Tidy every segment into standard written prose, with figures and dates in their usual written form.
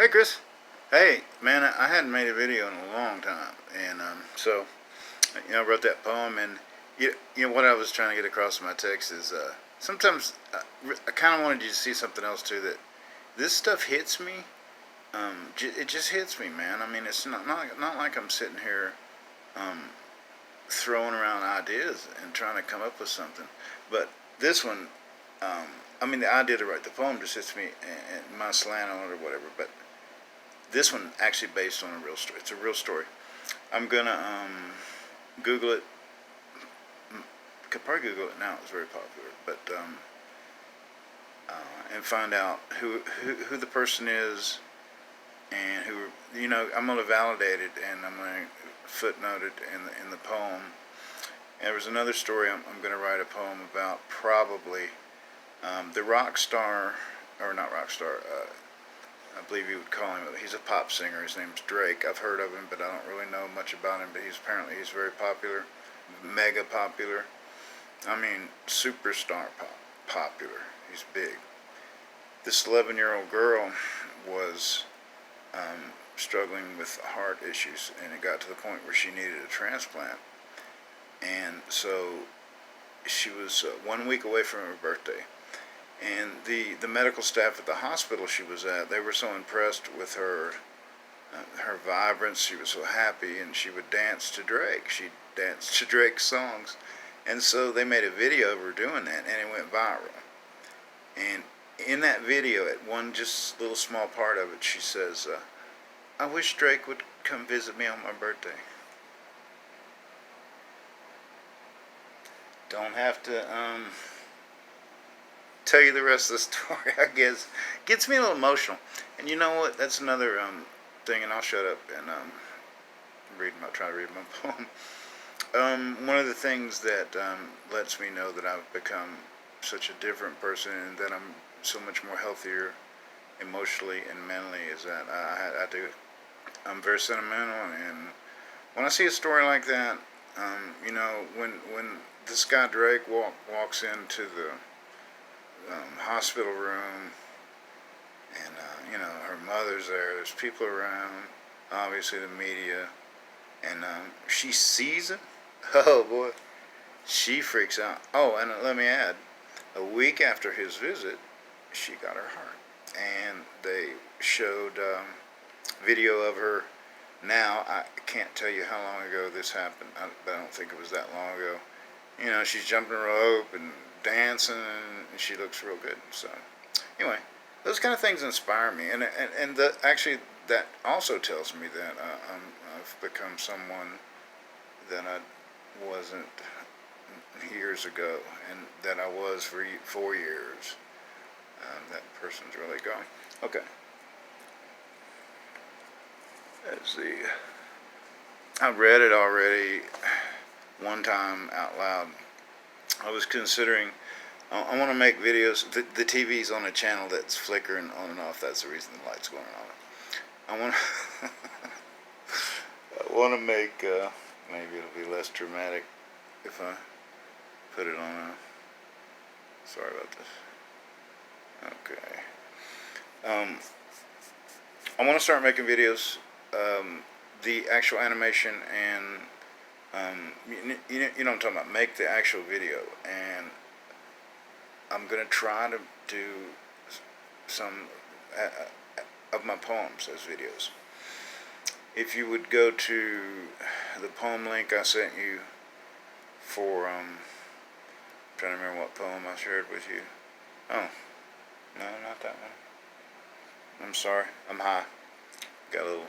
Hey, Chris. Hey, man, I hadn't made a video in a long time, and so I wrote that poem, and what I was trying to get across in my text is sometimes I kind of wanted you to see something else too. That this stuff hits me. It just hits me, man. I mean, it's not like I'm sitting here um, throwing around ideas and trying to come up with something, but this one. Um, I mean, the idea to write the poem just hits me, and my slant on it or whatever. But this one actually based on a real story. It's a real story. I'm gonna Google it. Could probably Google it now. It's very popular, but and find out who the person is and who I'm gonna validate it and I'm gonna footnote it in the poem. And there was another story I'm gonna write a poem about probably the rock star or not rock star. I believe you would call him. He's a pop singer. His name's Drake. I've heard of him, but I don't really know much about him. But he's very popular, mega popular. I mean, superstar popular. He's big. This 11-year-old girl was struggling with heart issues, and it got to the point where she needed a transplant. And so she was 1 week away from her birthday. And the medical staff at the hospital she was at, they were so impressed with her vibrance. She was so happy, and she would dance to Drake. She danced to Drake's songs, and so they made a video of her doing that, and it went viral. And in that video, at one just little small part of it, she says, "I wish Drake would come visit me on my birthday." Don't have to tell you the rest of the story, I guess. Gets me a little emotional. And you know what? That's another thing, and I'll shut up and try to read my poem. One of the things that lets me know that I've become such a different person and that I'm so much more healthier emotionally and mentally is that I'm very sentimental, and when I see a story like that, when this guy Drake walks into the hospital room, and her mother's there. There's people around, obviously the media, and she sees him. Oh boy, she freaks out. Oh, and let me add, a week after his visit, she got her heart, and they showed video of her. Now I can't tell you how long ago this happened, but I don't think it was that long ago. She's jumping rope and dancing, and she looks real good. So, anyway, those kind of things inspire me, and actually that also tells me that I've become someone that I wasn't years ago, and that I was for 4 years. That person's really gone. Okay, let's see. I read it already one time out loud. I was considering. I want to make videos. The TV's on a channel that's flickering on and off. That's the reason the light's going on. I want. I want to make. Maybe it'll be less dramatic if I put it on a. Sorry about this. Okay. I want to start making videos. The actual animation and you know what I'm talking about. Make the actual video, and I'm gonna try to do some of my poems as videos. If you would go to the poem link I sent you for I'm trying to remember what poem I shared with you. Oh, no, not that one. I'm sorry. I'm high. Got a little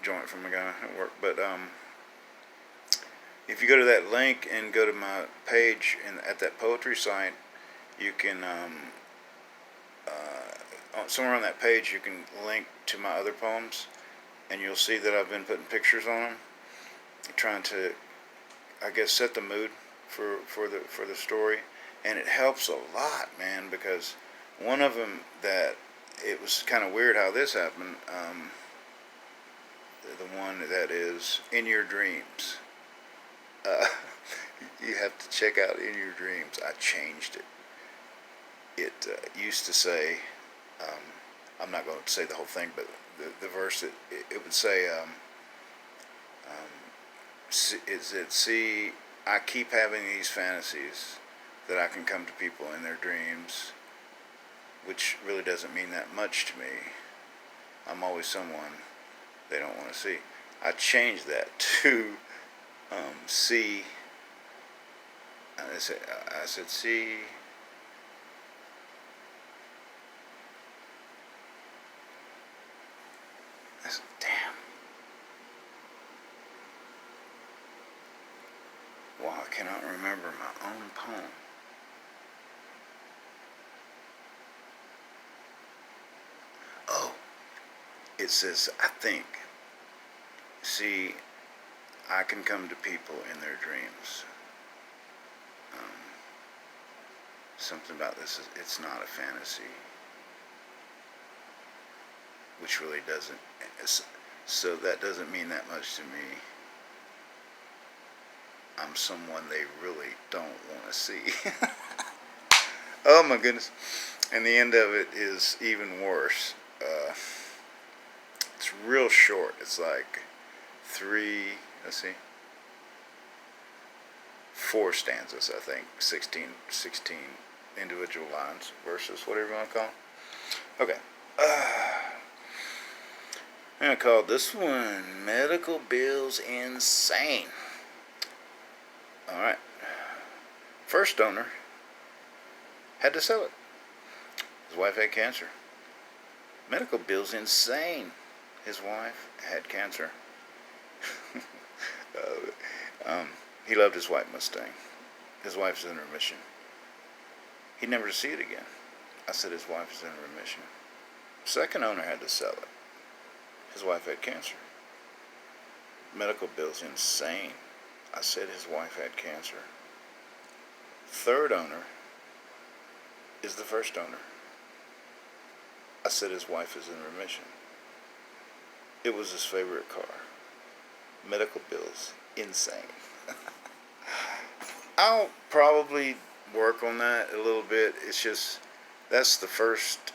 joint from a guy at work, but if you go to that link and go to my page at that poetry site, you can somewhere on that page you can link to my other poems, and you'll see that I've been putting pictures on them, trying to, I guess, set the mood for the story, and it helps a lot, man, because one of them that it was kind of weird how this happened. The one that is In Your Dreams. Uh, you have to check out In Your Dreams. I changed it. It used to say, I'm not going to say the whole thing, but the verse, it would say, see, I keep having these fantasies that I can come to people in their dreams, which really doesn't mean that much to me. I'm always someone they don't want to see. I changed that to see. I said, see. I said, damn. Wow, I cannot remember my own poem. Oh, it says, I think. See, I can come to people in their dreams. Um, Something about this is, it's not a fantasy, which really doesn't. So that doesn't mean that much to me. I'm someone they really don't want to see. Oh my goodness. And the end of it is even worse. It's real short. It's like let's see, 4 stanzas, I think. 16 individual lines, verses, whatever you want to call them. Okay. I'm going to call this one Medical Bills Insane. Alright. First owner had to sell it. His wife had cancer. Medical bills insane. His wife had cancer. He loved his white Mustang. His wife's in remission. He'd never see it again. I said his wife is in remission. Second owner had to sell it. His wife had cancer. Medical bills insane. I said his wife had cancer. Third owner is the first owner. I said his wife is in remission. It was his favorite car. Medical bills insane. I'll probably work on that a little bit. It's just, that's the first,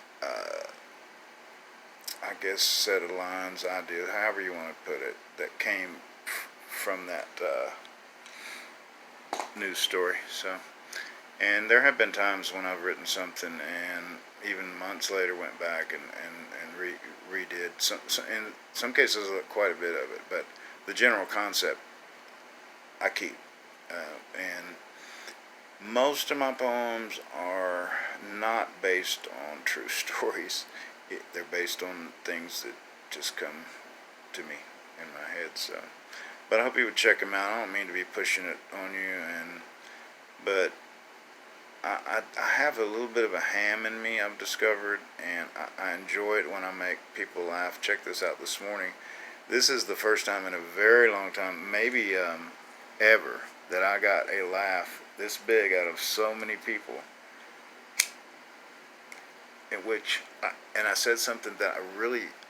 I guess, set of lines I did, however you want to put it, that came from that news story. So, and there have been times when I've written something and even months later went back and redid in some cases quite a bit of it, but the general concept I keep. And most of my poems are not based on true stories. They're based on things that just come to me in my head. So, but I hope you would check them out. I don't mean to be pushing it on you, but I have a little bit of a ham in me, I've discovered, and I enjoy it when I make people laugh. Check this out this morning. This is the first time in a very long time, maybe ever, that I got a laugh this big out of so many people, in which, I said something that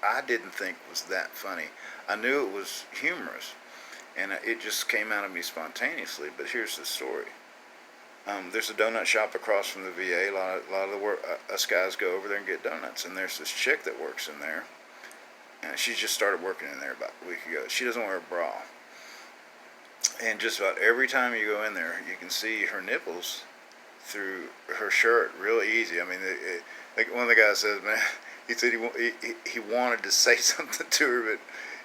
I didn't think was that funny. I knew it was humorous, and it just came out of me spontaneously, but here's the story. There's a donut shop across from the VA. A lot of us guys go over there and get donuts, and there's this chick that works in there, and she just started working in there about a week ago. She doesn't wear a bra, and just about every time you go in there, you can see her nipples through her shirt real easy. I mean, like one of the guys says, man, he said he wanted to say something to her, but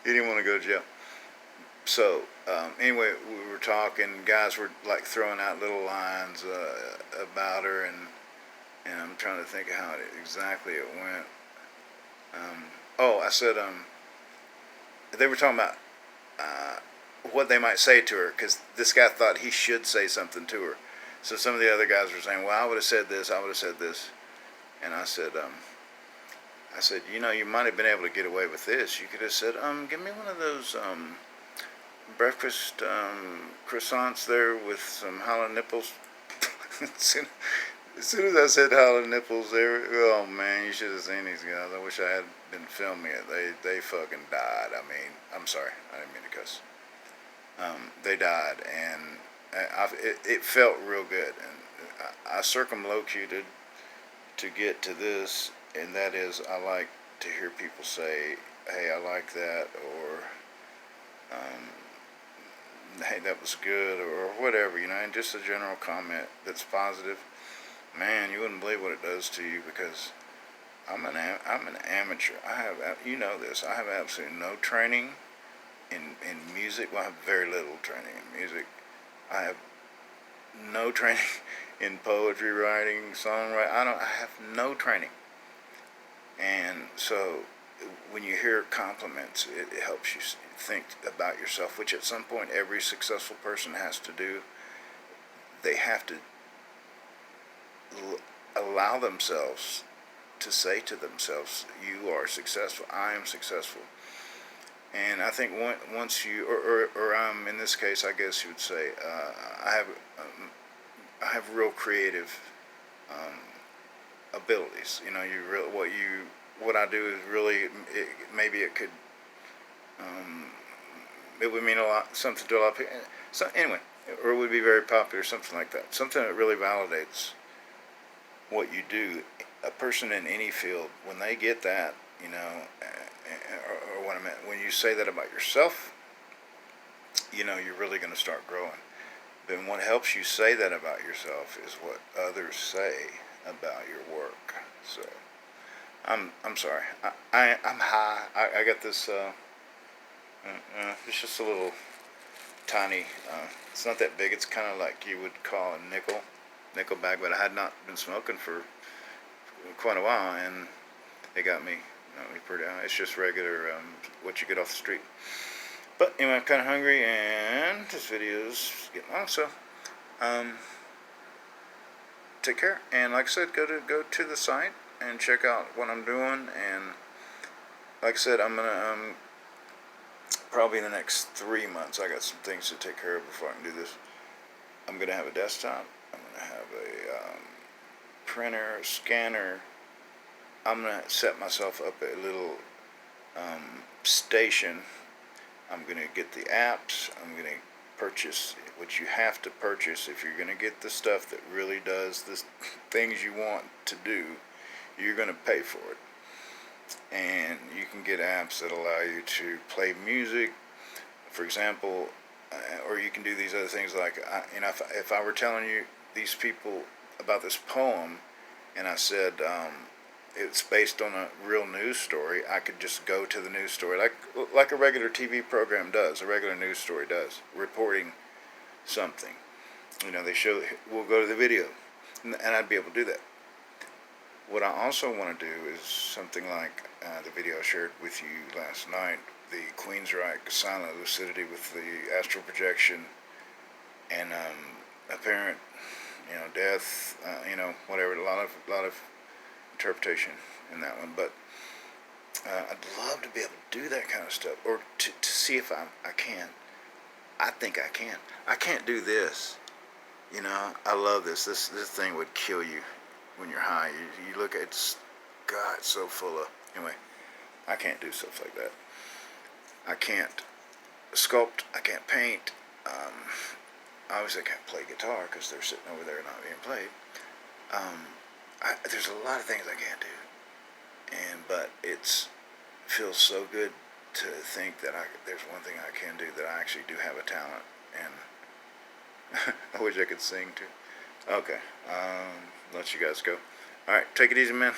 he didn't want to go to jail. So anyway, we were talking. Guys were like throwing out little lines about her, and I'm trying to think of how exactly it went. I said they were talking about what they might say to her, because this guy thought he should say something to her. So some of the other guys were saying, "Well, I would have said this. I would have said this," and I said, you might have been able to get away with this. You could have said, give me one of those breakfast croissants there with some hollow nipples." As soon as I said hollow nipples there, oh man, you should have seen these guys. I wish I had been filming it. They fucking died. I mean, I'm sorry, I didn't mean to cuss. They died, and it felt real good. And I circumlocuted to get to this. and that is I like to hear people say, "Hey, I like that," or "Hey, that was good," or whatever, and just a general comment that's positive. Man, you wouldn't believe what it does to you because I'm an amateur. I have this. I have absolutely no training in music. Well, I have very little training in music. I have no training in poetry writing, songwriting. I have no training. And so when you hear compliments, it helps you think about yourself, which at some point every successful person has to do. They have to allow themselves to say to themselves, "You are successful. I am successful." And I think once you, or in this case, I guess you would say, I have, I have real creative um, abilities. What I do is really, maybe it could, um, it would mean a lot, something to a lot of people. So anyway, or it would be very popular, something like that. Something that really validates what you do. A person in any field, when they get that, or when you say that about yourself, you're really going to start growing. Then what helps you say that about yourself is what others say about your work. So I'm sorry. I'm high. I got this. It's just a little tiny. It's not that big. It's kind of like you would call a nickel bag, but I had not been smoking for quite a while, and it got me pretty. It's just regular what you get off the street. But anyway, I'm kind of hungry, and this video's getting long, so take care. And like I said, go to the site and check out what I'm doing. And like I said, I'm gonna probably in the next 3 months. I got some things to take care of before I can do this. I'm gonna have a desktop. I'm gonna have a printer, a scanner. I'm gonna set myself up a little station. I'm going to get the apps. I'm going to purchase what you have to purchase if you're going to get the stuff that really does the things you want to do. You're going to pay for it. And you can get apps that allow you to play music, for example, or you can do these other things like, if I were telling you these people about this poem, and I said, it's based on a real news story, I could just go to the news story like a regular TV program does, a regular news story does, reporting something. We'll go to the video, and I'd be able to do that. What I also want to do is something like the video I shared with you last night, the Queensryche silent lucidity with the astral projection and apparent, death, whatever. A lot of interpretation in that one, but I'd love to be able to do that kind of stuff, or to see if I can. I think I can. I can't do this. I love this. This thing would kill you when you're high. You look at it, God, it's so full of. Anyway, I can't do stuff like that. I can't sculpt. I can't paint. Obviously, I can't play guitar because they're sitting over there not being played. There's a lot of things I can't do, but it feels so good to think that there's one thing I can do, that I actually do have a talent, and I wish I could sing too. Okay, let you guys go. All right, take it easy, man.